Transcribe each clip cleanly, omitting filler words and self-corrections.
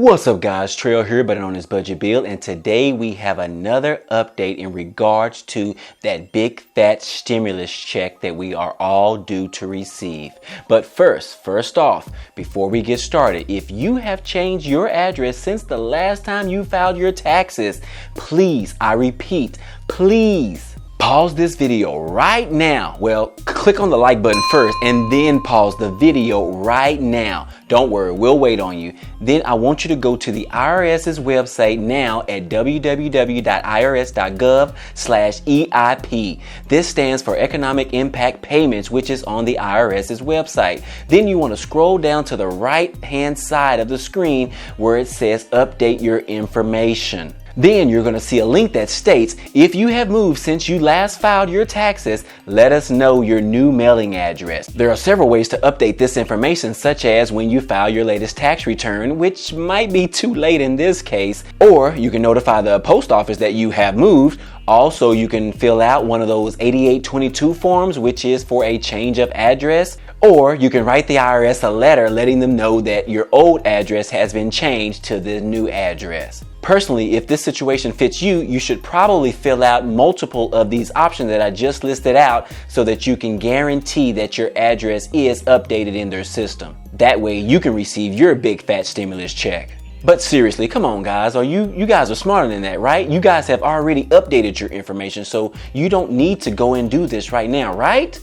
What's up guys, Trail here, better known as Budget Bill, and today we have another update in regards to that big fat stimulus check that we are all due to receive. But first off, before we get started, if you have changed your address since the last time you filed your taxes, please, I repeat, please, pause this video right now. Well, click on the like button first and then pause the video right now. Don't worry, we'll wait on you. Then I want you to go to the IRS's website now at www.irs.gov/EIP. This stands for Economic Impact Payments, which is on the IRS's website. Then you want to scroll down to the right-hand side of the screen where it says Update Your Information. Then you're going to see a link that states, if you have moved since you last filed your taxes, let us know your new mailing address. There are several ways to update this information, such as when you file your latest tax return, which might be too late in this case, or you can notify the post office that you have moved. Also, you can fill out one of those 8822 forms, which is for a change of address, or you can write the IRS a letter letting them know that your old address has been changed to the new address. Personally, if this situation fits you, you should probably fill out multiple of these options that I just listed out so that you can guarantee that your address is updated in their system. That way you can receive your big fat stimulus check. But seriously, come on guys, you guys are smarter than that, right? You guys have already updated your information, so you don't need to go and do this right now, right?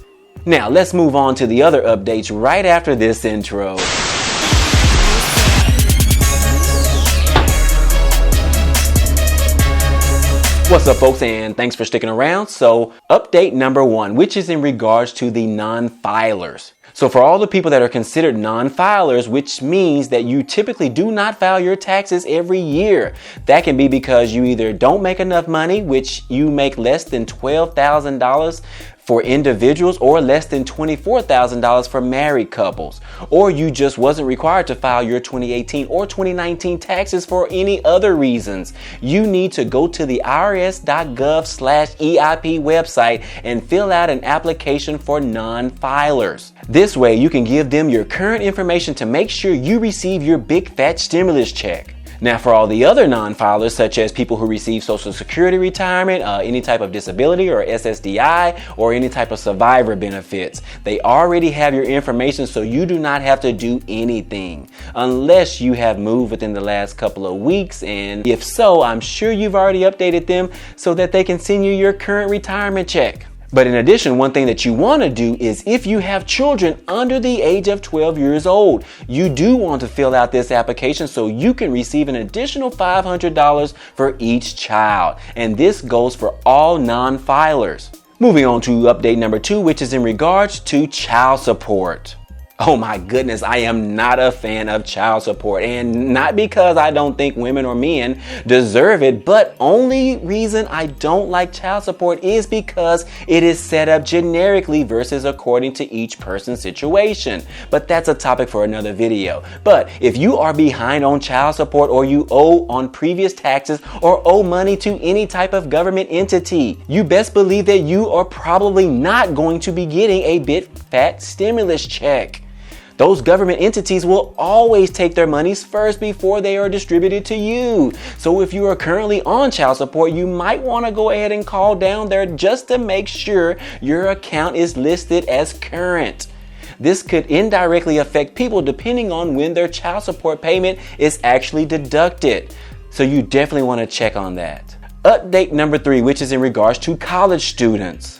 Now let's move on to the other updates right after this intro. What's up folks, and thanks for sticking around. So update number one, which is in regards to the non-filers. So for all the people that are considered non-filers, which means that you typically do not file your taxes every year. That can be because you either don't make enough money, which you make less than $12,000 for individuals or less than $24,000 for married couples, or you just wasn't required to file your 2018 or 2019 taxes for any other reasons. You need to go to the IRS.gov/EIP website and fill out an application for non-filers. This way you can give them your current information to make sure you receive your big fat stimulus check. Now, for all the other non-filers, such as people who receive Social Security retirement, any type of disability or SSDI, or any type of survivor benefits, they already have your information, so you do not have to do anything unless you have moved within the last couple of weeks. And if so, I'm sure you've already updated them so that they can send you your current retirement check. But in addition, one thing that you want to do is if you have children under the age of 12 years old, you do want to fill out this application so you can receive an additional $500 for each child. And this goes for all non-filers. Moving on to update number two, which is in regards to child support. Oh my goodness, I am not a fan of child support, and not because I don't think women or men deserve it, but only reason I don't like child support is because it is set up generically versus according to each person's situation. But that's a topic for another video. But if you are behind on child support, or you owe on previous taxes, or owe money to any type of government entity, you best believe that you are probably not going to be getting a big fat stimulus check. Those government entities will always take their monies first before they are distributed to you. So if you are currently on child support, you might want to go ahead and call down there just to make sure your account is listed as current. This could indirectly affect people depending on when their child support payment is actually deducted. So you definitely want to check on that. Update number three, which is in regards to college students.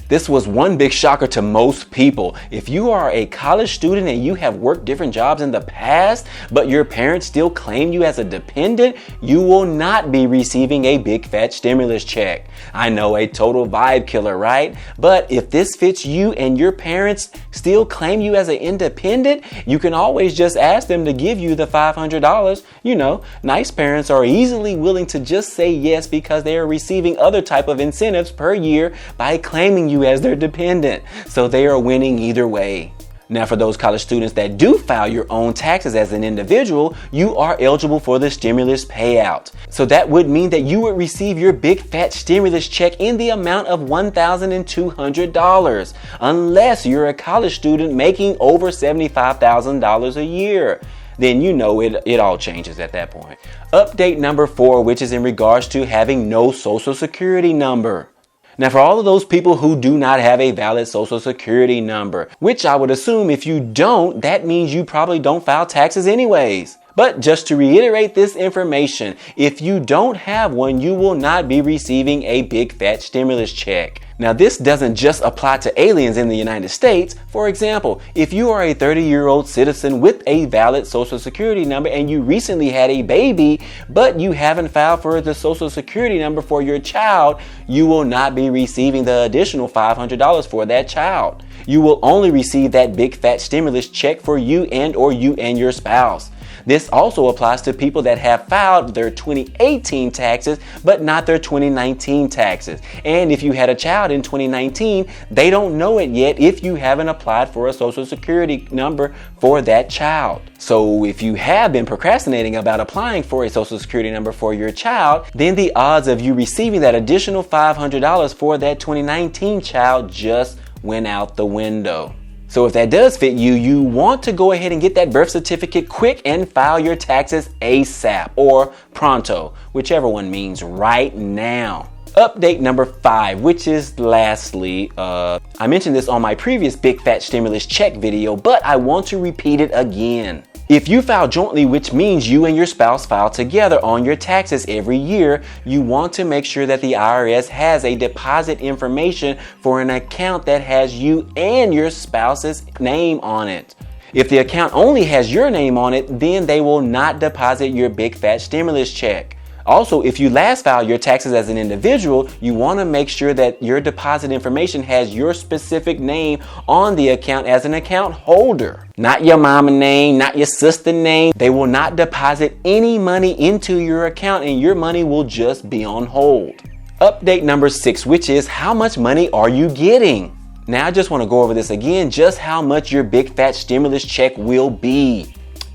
This was one big shocker to most people. If you are a college student and you have worked different jobs in the past, but your parents still claim you as a dependent, you will not be receiving a big fat stimulus check. I know, a total vibe killer, right? But if this fits you and your parents still claim you as an independent, you can always just ask them to give you the $500. You know, nice parents are easily willing to just say yes because they are receiving other type of incentives per year by claiming you as their dependent. So they are winning either way. Now, for those college students that do file your own taxes as an individual, you are eligible for the stimulus payout. So that would mean that you would receive your big fat stimulus check in the amount of $1,200, unless you're a college student making over $75,000 a year. then you know it all changes at that point. Update number 4, which is in regards to having no social security number. Now, for all of those people who do not have a valid social security number, which I would assume if you don't, that means you probably don't file taxes anyways. But just to reiterate this information, if you don't have one, you will not be receiving a big fat stimulus check. Now, this doesn't just apply to aliens in the United States. For example, if you are a 30-year-old citizen with a valid social security number and you recently had a baby, but you haven't filed for the social security number for your child, you will not be receiving the additional $500 for that child. You will only receive that big fat stimulus check for you and your spouse. This also applies to people that have filed their 2018 taxes, but not their 2019 taxes. And if you had a child in 2019, they don't know it yet if you haven't applied for a social security number for that child. So if you have been procrastinating about applying for a social security number for your child, then the odds of you receiving that additional $500 for that 2019 child just went out the window. So if that does fit you, you want to go ahead and get that birth certificate quick and file your taxes ASAP or pronto, whichever one means right now. Update number 5, which is lastly, I mentioned this on my previous big fat stimulus check video, but I want to repeat it again. If you file jointly, which means you and your spouse file together on your taxes every year, you want to make sure that the IRS has a deposit information for an account that has you and your spouse's name on it. If the account only has your name on it, then they will not deposit your big fat stimulus check. Also, if you last filed your taxes as an individual, you want to make sure that your deposit information has your specific name on the account as an account holder. Not your mama name, not your sister name. They will not deposit any money into your account and your money will just be on hold. Update number 6, which is how much money are you getting? Now, I just want to go over this again, just how much your big fat stimulus check will be.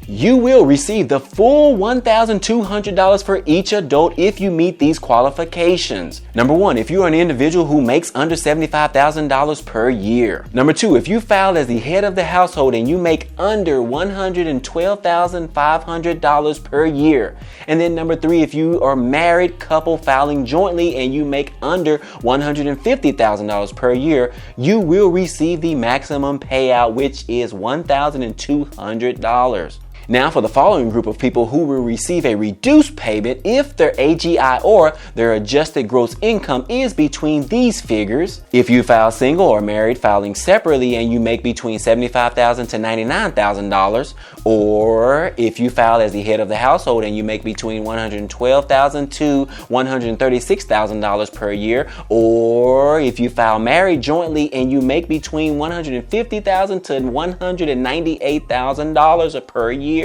You will receive the full $1,200 for each adult if you meet these qualifications. Number 1, if you are an individual who makes under $75,000 per year. Number 2, if you filed as the head of the household and you make under $112,500 per year. And then number 3, if you are a married couple filing jointly and you make under $150,000 per year, you will receive the maximum payout, which is $1,200. Now, for the following group of people who will receive a reduced payment if their AGI or their adjusted gross income is between these figures. If you file single or married filing separately and you make between $75,000 to $99,000, or if you file as the head of the household and you make between $112,000 to $136,000 per year, or if you file married jointly and you make between $150,000 to $198,000 per year.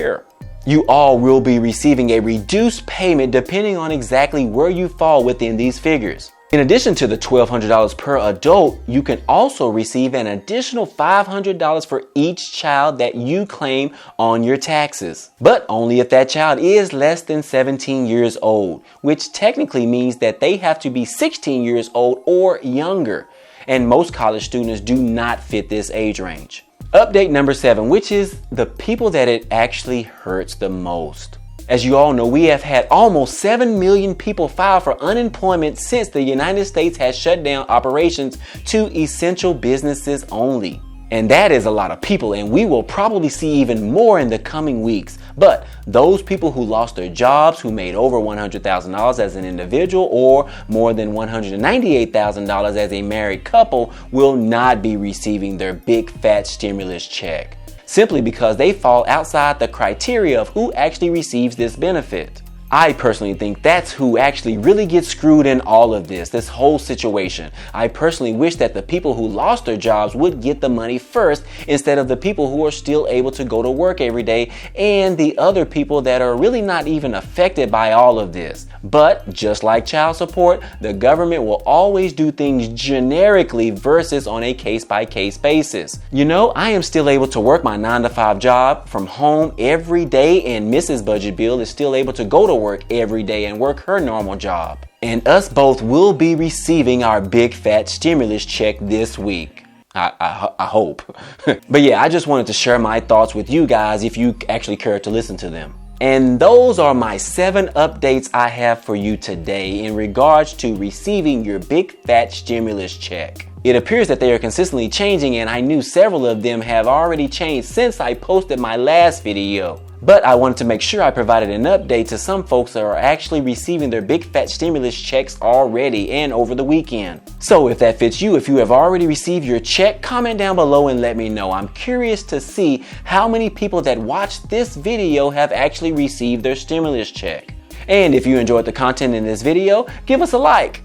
You all will be receiving a reduced payment depending on exactly where you fall within these figures. In addition to the $1,200 per adult, you can also receive an additional $500 for each child that you claim on your taxes. But only if that child is less than 17 years old, which technically means that they have to be 16 years old or younger. And most college students do not fit this age range. Update number 7, which is the people that it actually hurts the most. As you all know, we have had almost 7 million people file for unemployment since the United States has shut down operations to essential businesses only. And that is a lot of people, and we will probably see even more in the coming weeks. But those people who lost their jobs, who made over $100,000 as an individual or more than $198,000 as a married couple, will not be receiving their big fat stimulus check, simply because they fall outside the criteria of who actually receives this benefit. I personally think that's who actually really gets screwed in all of this whole situation. I personally wish that the people who lost their jobs would get the money first instead of the people who are still able to go to work every day and the other people that are really not even affected by all of this. But just like child support, the government will always do things generically versus on a case-by-case basis. You know, I am still able to work my 9-to-5 job from home every day, and Mrs. Budget Bill is still able to go to work every day and work her normal job. And us both will be receiving our big fat stimulus check this week. I hope. But yeah, I just wanted to share my thoughts with you guys if you actually care to listen to them. And those are my 7 updates I have for you today in regards to receiving your big fat stimulus check. It appears that they are consistently changing, and I knew several of them have already changed since I posted my last video. But I wanted to make sure I provided an update to some folks that are actually receiving their big fat stimulus checks already and over the weekend. So if that fits you, if you have already received your check, comment down below and let me know. I'm curious to see how many people that watched this video have actually received their stimulus check. And if you enjoyed the content in this video, give us a like,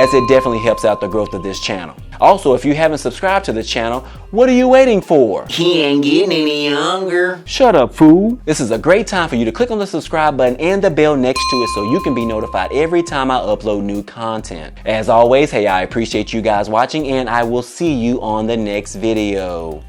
as it definitely helps out the growth of this channel. Also, if you haven't subscribed to the channel, what are you waiting for? He ain't getting any younger. Shut up, fool. This is a great time for you to click on the subscribe button and the bell next to it so you can be notified every time I upload new content. As always, hey, I appreciate you guys watching, and I will see you on the next video.